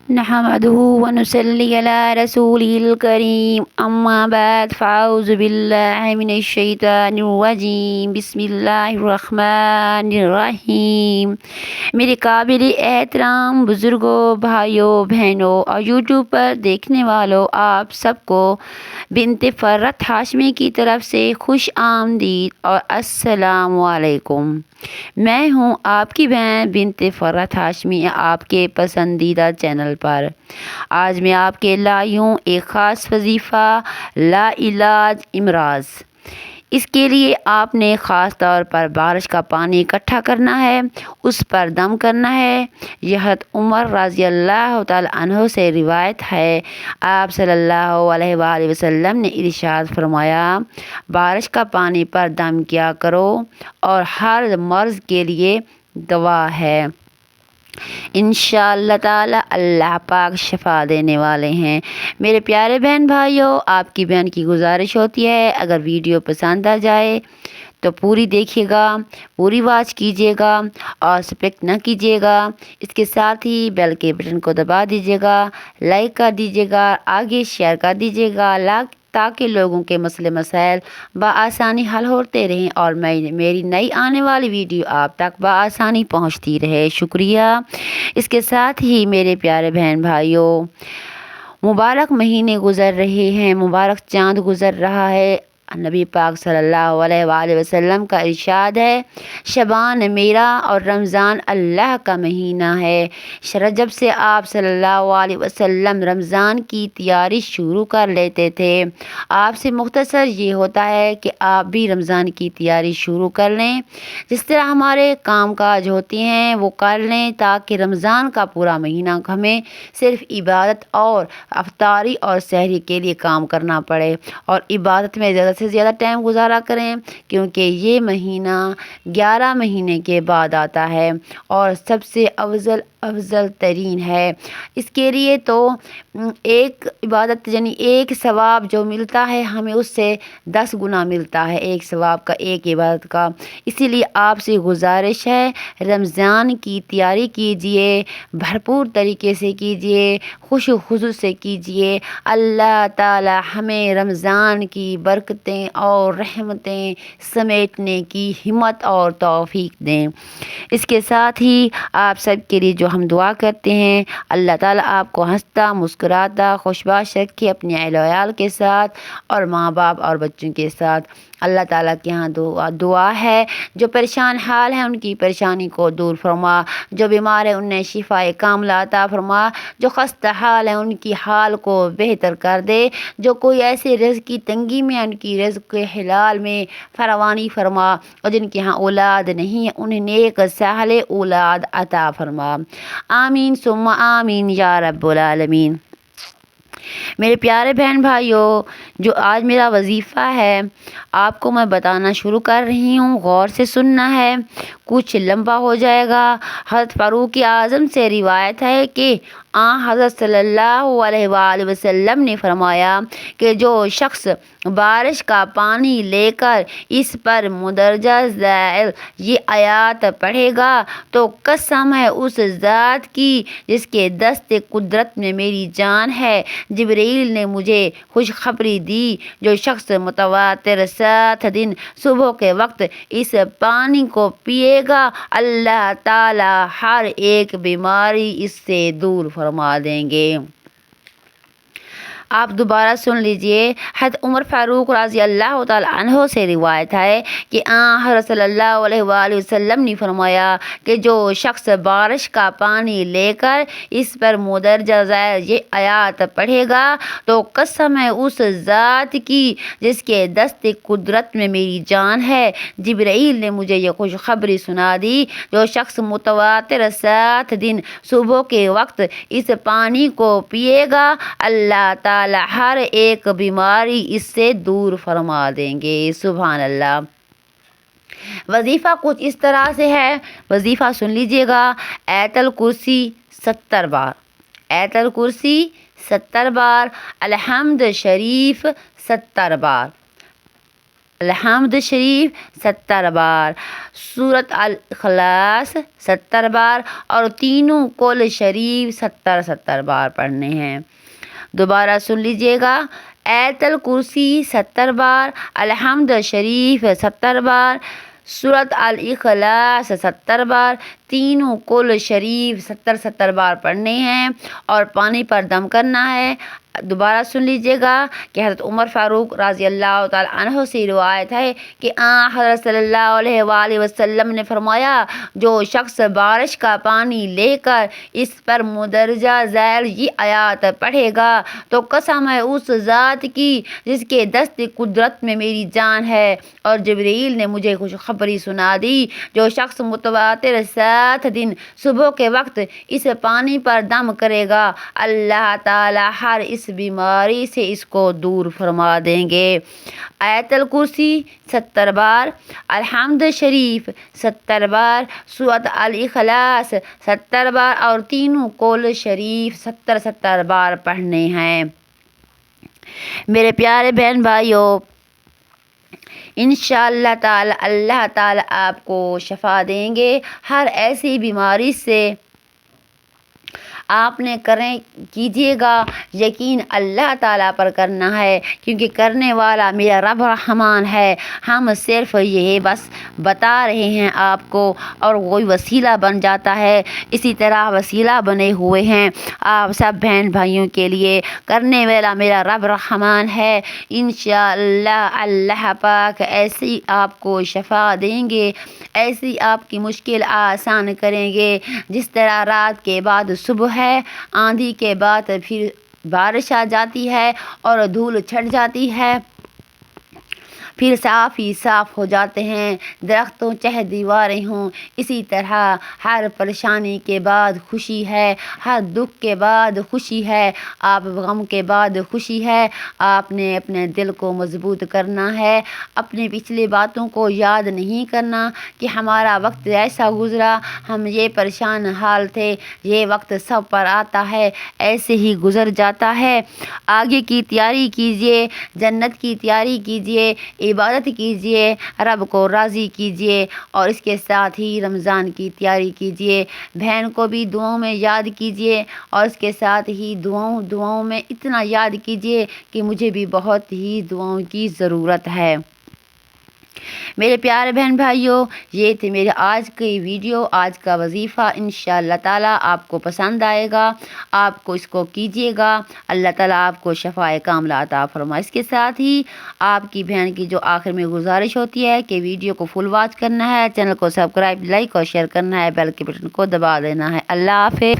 نحمده ونصلي على رسوله الكريم أما بعد فأعوذ بالله من الشیطان الرجیم بسم اللہ الرحمن الرحیم۔ میرے قابل احترام بزرگوں، بھائیوں، بہنوں اور یوٹیوب پر دیکھنے والوں، آپ سب کو بنت فرت ہاشمی کی طرف سے خوش آمدید اور السلام علیکم۔ میں ہوں آپ کی بہن بنت فرت ہاشمی، آپ کے پسندیدہ چینل پر۔ آج میں آپ کے لائی ہوں ایک خاص وظیفہ، لا علاج امراض۔ اس کے لیے آپ نے خاص طور پر بارش کا پانی اکٹھا کرنا ہے، اس پر دم کرنا ہے۔ یہ حضرت عمر رضی اللہ تعالی عنہ سے روایت ہے، آپ صلی اللہ علیہ وآلہ وسلم نے ارشاد فرمایا، بارش کا پانی پر دم کیا کرو اور ہر مرض کے لیے دوا ہے۔ انشاءاللہ تعالی اللہ پاک شفا دینے والے ہیں۔ میرے پیارے بہن بھائیوں، آپ کی بہن کی گزارش ہوتی ہے، اگر ویڈیو پسند آ جائے تو پوری دیکھیے گا، پوری واچ کیجیے گا اور سپیکٹ نہ کیجیے گا۔ اس کے ساتھ ہی بیل کے بٹن کو دبا دیجیے گا، لائک کر دیجیے گا، آگے شیئر کر دیجیے گا تاکہ لوگوں کے مسئلے مسائل بآسانی حل ہوتے رہیں اور میری نئی آنے والی ویڈیو آپ تک بآسانی پہنچتی رہے۔ شکریہ۔ اس کے ساتھ ہی میرے پیارے بہن بھائیوں، مبارک مہینے گزر رہے ہیں، مبارک چاند گزر رہا ہے۔ نبی پاک صلی اللہ علیہ وآلہ وسلم کا ارشاد ہے، شعبان میرا اور رمضان اللہ کا مہینہ ہے۔ رجب سے آپ صلی اللہ علیہ وسلم رمضان کی تیاری شروع کر لیتے تھے۔ آپ سے مختصر یہ ہوتا ہے کہ آپ بھی رمضان کی تیاری شروع کر لیں، جس طرح ہمارے کام کاج ہوتے ہیں وہ کر لیں، تاکہ رمضان کا پورا مہینہ ہمیں صرف عبادت اور افطاری اور سحری کے لیے کام کرنا پڑے اور عبادت میں زیادہ سے زیادہ ٹائم گزارا کریں، کیونکہ یہ مہینہ 11 مہینے کے بعد آتا ہے اور سب سے افضل ترین ہے۔ اس کے لیے تو ایک عبادت یعنی ایک ثواب جو ملتا ہے ہمیں اس سے 10 گنا ملتا ہے، ایک ثواب کا، ایک عبادت کا۔ اسی لیے آپ سے گزارش ہے، رمضان کی تیاری کیجئے، بھرپور طریقے سے کیجئے، خوش و خضوع سے کیجئے۔ اللہ تعالی ہمیں رمضان کی برکتیں اور رحمتیں سمیٹنے کی ہمت اور توفیق دیں۔ اس کے ساتھ ہی آپ سب کے لیے جو ہم دعا کرتے ہیں، اللہ تعالیٰ آپ کو ہنستا مسکراتا خوشباش رکھے اپنے اہل و عیال کے ساتھ اور ماں باپ اور بچوں کے ساتھ۔ اللہ تعالیٰ کے ہاں دعا ہے، جو پریشان حال ہیں ان کی پریشانی کو دور فرما، جو بیمار ہیں انہیں شفا کاملہ عطا فرما، جو خستہ حال ہیں ان کی حال کو بہتر کر دے، جو کوئی ایسے رزق کی تنگی میں ان کی رزق کے حلال میں فراوانی فرما، اور جن کے ہاں اولاد نہیں ہے انہیں نیک صالح اولاد عطا فرما۔ آمین ثم آمین یا رب العالمین۔ میرے پیارے بہن بھائیوں، جو آج میرا وظیفہ ہے آپ کو میں بتانا شروع کر رہی ہوں، غور سے سننا ہے، کچھ لمبا ہو جائے گا۔ حضرت فاروق اعظم سے روایت ہے کہ حضرت صلی اللہ علیہ وآلہ وسلم نے فرمایا کہ جو شخص بارش کا پانی لے کر اس پر مندرجہ ذیل یہ آیات پڑھے گا تو قسم ہے اس ذات کی جس کے دست قدرت میں میری جان ہے، جبرائیل نے مجھے خوشخبری دی، جو شخص متواتر 7 دن صبح کے وقت اس پانی کو پیے گا، اللہ تعالی ہر ایک بیماری اس سے دور فرما دیں گے۔ آپ دوبارہ سن لیجئے، حضرت عمر فاروق رضی اللہ تعالی عنہ سے روایت ہے کہ حضرت صلی اللہ علیہ وآلہ وسلم نے فرمایا کہ جو شخص بارش کا پانی لے کر اس پر مندرجہ ذیل یہ آیات پڑھے گا تو قسم ہے اس ذات کی جس کے دست قدرت میں میری جان ہے، جبرائیل نے مجھے یہ خوشخبری سنا دی، جو شخص متواتر 7 دن صبح کے وقت اس پانی کو پیے گا، اللہ تعالی ہر ایک بیماری اس سے دور فرما دیں گے۔ سبحان اللہ۔ وظیفہ کچھ اس طرح سے ہے، وظیفہ سن لیجئے گا، آیت الکرسی 70 بار، آیت الکرسی 70 بار، الحمد شریف 70 بار، الحمد شریف 70 بار، سورۃ الاخلاص 70 بار اور تینوں کل شریف 70 بار پڑھنے ہیں۔ دوبارہ سن لیجیے گا، آیت الکرسی 70 بار، الحمد شریف 70 بار، سورۃ الاخلاص 70 بار، تینوں کل شریف 70 بار پڑھنے ہیں اور پانی پر دم کرنا ہے۔ دوبارہ سن لیجیے گا کہ حضرت عمر فاروق رضی اللہ تعالی عنہ سے روایت ہے کہ حضرت صلی اللہ علیہ وآلہ وسلم نے فرمایا، جو شخص بارش کا پانی لے کر اس پر مندرجہ ذیل یہ آیات پڑھے گا تو قسم ہے اس ذات کی جس کے دست قدرت میں میری جان ہے اور جبرائیل نے مجھے خوشخبری سنا دی، جو شخص متواتر 7 دن صبح کے وقت اس پانی پر دم کرے گا، اللہ تعالی ہر اس بیماری سے اس کو دور فرما دیں گے۔ آیت الکرسی 70 بار، الحمد شریف 70 بار، سورۃ الاخلاص 70 بار اور تینوں کل شریف 70 بار پڑھنے ہیں۔ میرے پیارے بہن بھائیوں، انشاءاللہ تعالی اللہ تعالی آپ کو شفا دیں گے ہر ایسی بیماری سے۔ آپ نے کیجیے گا، یقین اللہ تعالیٰ پر کرنا ہے کیونکہ کرنے والا میرا رب رحمان ہے۔ ہم صرف یہ بس بتا رہے ہیں آپ کو اور کوئی وسیلہ بن جاتا ہے، اسی طرح وسیلہ بنے ہوئے ہیں آپ سب بہن بھائیوں کے لیے۔ کرنے والا میرا رب رحمان ہے، انشاءاللہ اللہ پاک ایسی آپ کو شفا دیں گے، ایسی آپ کی مشکل آسان کریں گے۔ جس طرح رات کے بعد صبح ہے، آندھی کے بعد پھر بارش آ جاتی ہے اور دھول چھٹ جاتی ہے، پھر صاف ہی صاف ہو جاتے ہیں، درختوں چاہے دیواریں ہوں، اسی طرح ہر پریشانی کے بعد خوشی ہے، ہر دکھ کے بعد خوشی ہے، آپ غم کے بعد خوشی ہے۔ آپ نے اپنے دل کو مضبوط کرنا ہے، اپنے پچھلی باتوں کو یاد نہیں کرنا کہ ہمارا وقت ایسا گزرا، ہم یہ پریشان حال تھے، یہ وقت سب پر آتا ہے، ایسے ہی گزر جاتا ہے۔ آگے کی تیاری کیجیے، جنت کی تیاری کیجیے، عبادت کیجیے، رب کو راضی کیجیے اور اس کے ساتھ ہی رمضان کی تیاری کیجیے۔ بہن کو بھی دعاؤں میں یاد کیجیے اور اس کے ساتھ ہی دعاؤں میں اتنا یاد کیجیے کہ مجھے بھی بہت ہی دعاؤں کی ضرورت ہے۔ میرے پیارے بہن بھائیوں، یہ تھی میرے آج کی ویڈیو، آج کا وظیفہ۔ انشاءاللہ تعالیٰ آپ کو پسند آئے گا، آپ کو اس کو کیجیے گا، اللہ تعالیٰ آپ کو شفائے کاملہ عطا فرمائے۔ اس کے ساتھ ہی آپ کی بہن کی جو آخر میں گزارش ہوتی ہے کہ ویڈیو کو فل واچ کرنا ہے، چینل کو سبسکرائب، لائک اور شیئر کرنا ہے، بیل کے بٹن کو دبا دینا ہے۔ اللہ حافظ۔